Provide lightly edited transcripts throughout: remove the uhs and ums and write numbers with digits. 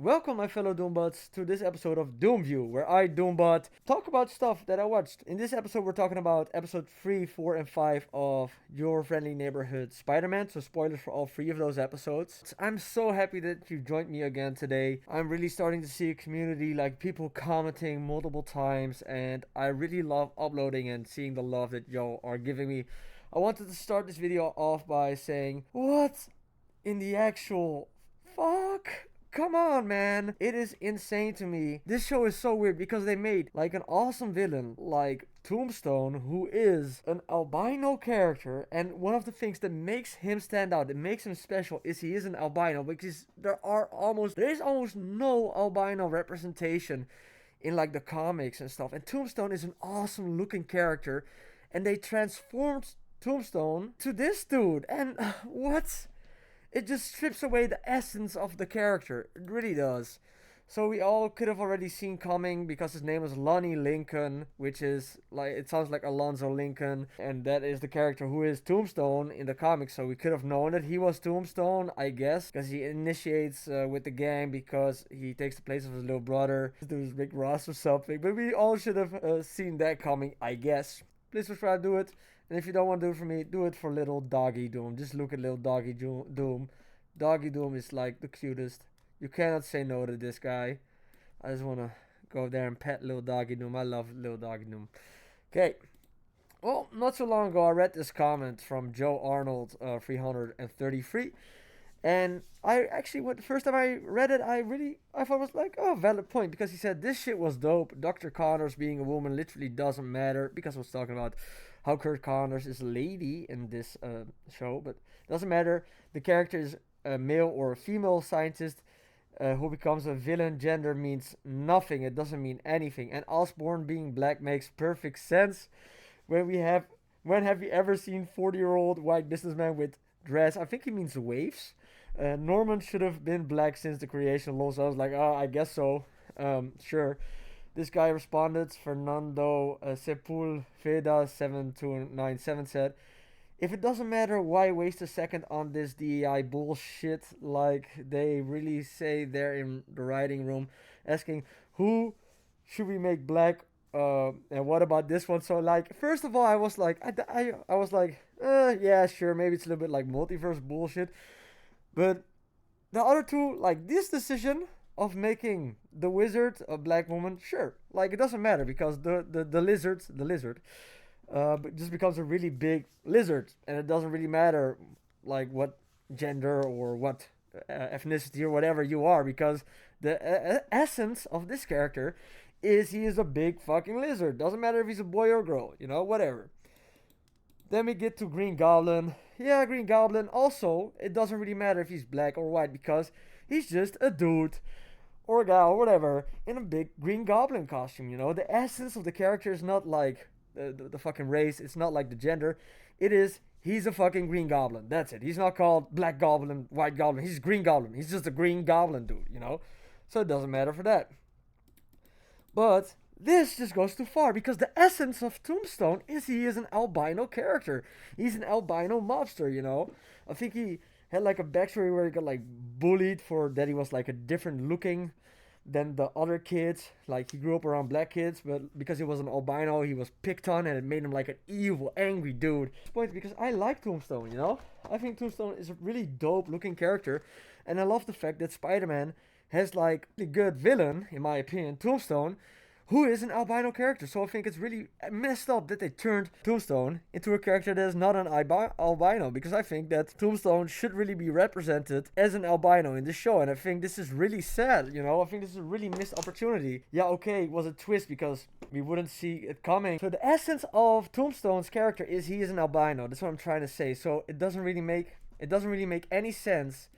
Welcome, my fellow Doombots, to this episode of DOOMVIEW, where I, Doombot, talk about stuff that I watched. In this episode, we're talking about episode 3, 4, and 5 of Your Friendly Neighborhood Spider-Man, so spoilers for all 3 of those episodes. I'm so happy that you joined me again today. I'm really starting to see a community, like people commenting multiple times, and I really love uploading and seeing the love that y'all are giving me. I wanted to start this video off by saying, what in the actual fuck? Come on, man. It is insane to me. This show is so weird because they made like an awesome villain like Tombstone, who is an albino character, and one of the things that makes him stand out, that makes him special, is he is an albino, because there is almost no albino representation in like the comics and stuff. And Tombstone is an awesome looking character, and they transformed Tombstone to this dude. And what? It just strips away the essence of the character. It really does. So we all could have already seen coming because his name was Lonnie Lincoln, which is like, it sounds like Alonzo Lincoln, and that is the character who is Tombstone in the comics. So we could have known that he was Tombstone, I guess, because he initiates with the gang because he takes the place of his little brother. This dude's Rick Ross or something. But we all should have seen that coming, I guess. Please subscribe, do it. And if you don't want to do it for me, do it for little Doggy Doom. Just look at little Doggy Doom. Doggy Doom is like the cutest. You cannot say no to this guy. I just want to go there and pet little Doggy Doom. I love little Doggy Doom. Okay. Well, not so long ago, I read this comment from Joe Arnold, 333. And I actually, the first time I read it, I thought it was like, oh, valid point. Because he said, this shit was dope. Dr. Connors being a woman literally doesn't matter. Because I was talking about how Kurt Connors is a lady in this show. But it doesn't matter. The character is a male or a female scientist who becomes a villain. Gender means nothing. It doesn't mean anything. And Osborn being black makes perfect sense. When have you ever seen 40-year-old white businessman with dress? I think he means waves. Norman should have been black since the creation law. So I was like, oh, I guess so. Sure. This guy responded. Fernando Sepulveda 7297 said, if it doesn't matter, why waste a second on this DEI bullshit like they really say there in the writing room, asking who should we make black, and what about this one? So like, first of all, I was like, I was like, yeah, sure, maybe it's a little bit like multiverse bullshit, but the other two, like this decision of making the wizard a black woman, sure, like it doesn't matter because the lizard but just becomes a really big lizard, and it doesn't really matter like what gender or what ethnicity or whatever you are, because the essence of this character is he is a big fucking lizard. Doesn't matter if he's a boy or girl, whatever. Then we get to Green Goblin. Yeah, Green Goblin. Also, it doesn't really matter if he's black or white because he's just a dude or a gal or whatever in a big Green Goblin costume. The essence of the character is not like the fucking race. It's not like the gender. It is, he's a fucking Green Goblin. That's it. He's not called Black Goblin, White Goblin. He's Green Goblin. He's just a Green Goblin dude. So it doesn't matter for that. But this just goes too far because the essence of Tombstone is he is an albino character. He's an albino mobster. I think he had like a backstory where he got like bullied for that he was like a different looking than the other kids. Like he grew up around black kids, but because he was an albino, he was picked on, and it made him like an evil, angry dude. Point because I like Tombstone. I think Tombstone is a really dope looking character, and I love the fact that Spider-Man has like a good villain, in my opinion, Tombstone, who is an albino character. So I think it's really messed up that they turned Tombstone into a character that is not an albino, because I think that Tombstone should really be represented as an albino in this show, and I think this is really sad. I think this is a really missed opportunity. Yeah, okay, it was a twist because we wouldn't see it coming. So the essence of Tombstone's character is he is an albino. That's what I'm trying to say. So it doesn't really make any sense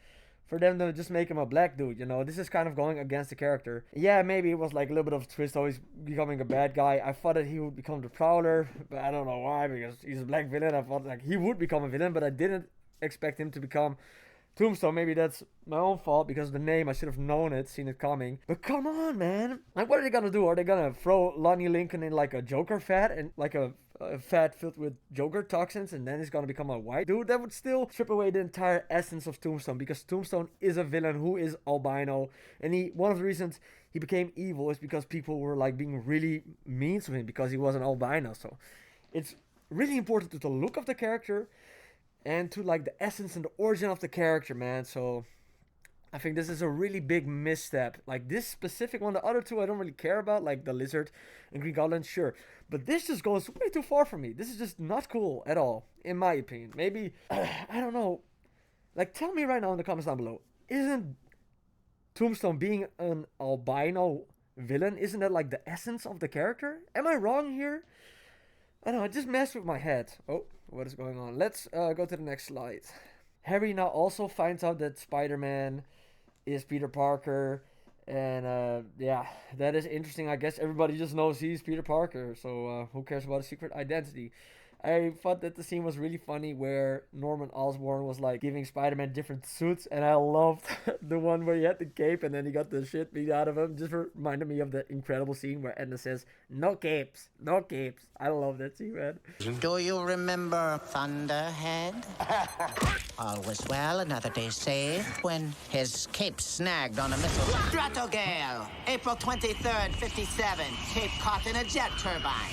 for them to just make him a black dude. This is kind of going against the character. Yeah, maybe it was like a little bit of a twist, always becoming a bad guy. I thought that he would become the Prowler, but I don't know why, because he's a black villain. I thought like he would become a villain, but I didn't expect him to become Tombstone, maybe that's my own fault because of the name. I should have known it, seen it coming. But come on, man. Like, what are they gonna do? Are they gonna throw Lonnie Lincoln in like a Joker fat and like a fat filled with Joker toxins, and then he's gonna become a white dude? That would still strip away the entire essence of Tombstone, because Tombstone is a villain who is albino, and one of the reasons he became evil is because people were like being really mean to him because he was an albino. So it's really important to the look of the character and to like the essence and the origin of the character, man. So I think this is a really big misstep. Like this specific one, the other two I don't really care about, like the Lizard and Green Goblin, sure. But this just goes way too far for me. This is just not cool at all, in my opinion. Maybe, I don't know. Like, tell me right now in the comments down below, isn't Tombstone being an albino villain, isn't that like the essence of the character? Am I wrong here? I don't know, it just messed with my head. Oh, what is going on? Let's go to the next slide. Harry now also finds out that Spider-Man is Peter Parker. And yeah, that is interesting. I guess everybody just knows he's Peter Parker. So who cares about a secret identity? I thought that the scene was really funny where Norman Osborn was like giving Spider-Man different suits, and I loved the one where he had the cape and then he got the shit beat out of him. Just reminded me of the incredible scene where Edna says, "No capes, no capes." I love that scene, man. Do you remember Thunderhead? All was well, another day saved, when his cape snagged on a missile. Stratogale, April 23rd, 57. Cape caught in a jet turbine.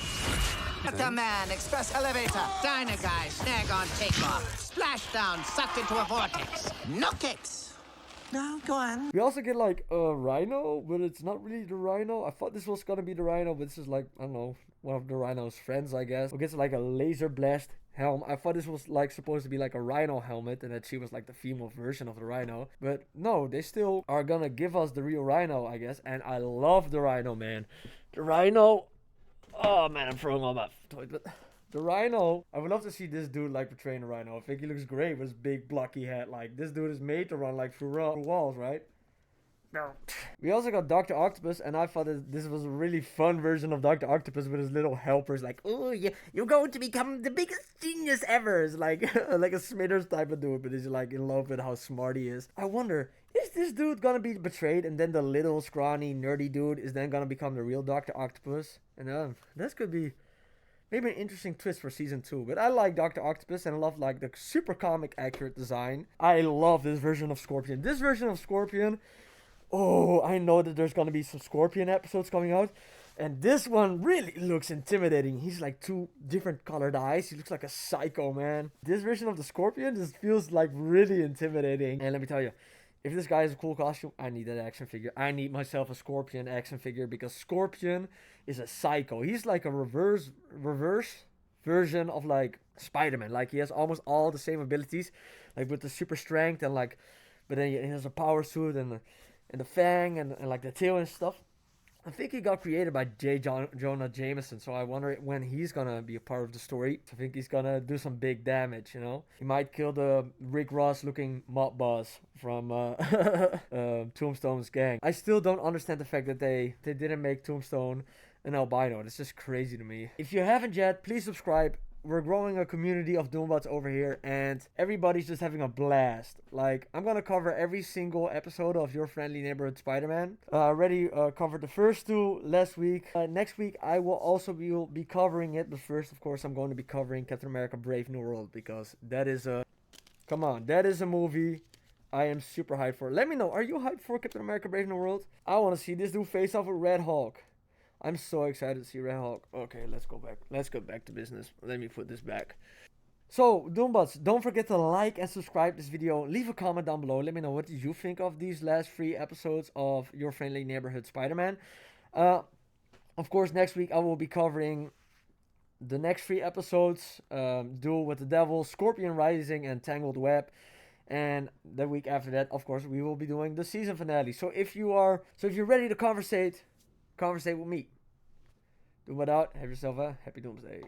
Delta Man, express elevator. Diner guy, snag on takeoff. Splashdown, sucked into a vortex. No kicks. No, go on. We also get like a Rhino, but it's not really the Rhino. I thought this was gonna be the Rhino, but this is like, I don't know, one of the Rhino's friends, I guess. Who gets like a laser blast helm. I thought this was like supposed to be like a Rhino helmet and that she was like the female version of the Rhino. But no, they still are gonna give us the real Rhino, I guess. And I love the Rhino, man. The Rhino. Oh man, I'm throwing all my toys, but the Rhino, I would love to see this dude like portraying a Rhino. I think he looks great with his big blocky head. Like, this dude is made to run like through walls, right? No. We also got Dr. Octopus, and I thought that this was a really fun version of Dr. Octopus with his little helpers. Like, oh, you're going to become the biggest genius ever. It's like, like a Smithers type of dude, but he's like in love with how smart he is. I wonder, is this dude gonna be betrayed, and then the little scrawny nerdy dude is then gonna become the real Dr. Octopus? And this could be maybe an interesting twist for season 2. But I like Dr. Octopus, and I love like the super comic accurate design. I love this version of Scorpion. This version of Scorpion, oh, I know that there's gonna be some Scorpion episodes coming out, and this one really looks intimidating. He's like 2 different colored eyes. He looks like a psycho, man. This version of the Scorpion just feels like really intimidating. And let me tell you, if this guy has a cool costume, I need that action figure. I need myself a Scorpion action figure, because Scorpion is a psycho. He's like a reverse version of like Spider-Man. Like, he has almost all the same abilities, like with the super strength and like, but then he has a power suit and the fang and like the tail and stuff. I think he got created by Jonah Jameson, so I wonder when he's gonna be a part of the story. I think he's gonna do some big damage, you know? He might kill the Rick Ross looking mob boss from Tombstone's gang. I still don't understand the fact that they didn't make Tombstone an albino. It's just crazy to me. If you haven't yet, please subscribe. We're growing a community of Doombots over here, and everybody's just having a blast. Like, I'm gonna cover every single episode of Your Friendly Neighborhood Spider-Man. Already covered the first 2 last week. Next week I will also be covering it, but first, of course, I'm going to be covering Captain America: Brave New World, because that is a, come on, that is a movie I am super hyped for. Let me know, are you hyped for Captain America: Brave New World? I want to see this dude face off with Red Hulk. I'm so excited to see Red Hulk. Okay, let's go back. Let's go back to business. Let me put this back. So, Doombots, don't forget to like and subscribe this video. Leave a comment down below. Let me know what did you think of these last 3 episodes of Your Friendly Neighborhood Spider-Man. Of course, next week I will be covering the next 3 episodes. Duel with the Devil, Scorpion Rising, and Tangled Web. And the week after that, of course, we will be doing the season finale. So if you're ready to conversate with me. Doom it out. Have yourself a happy Doomsday.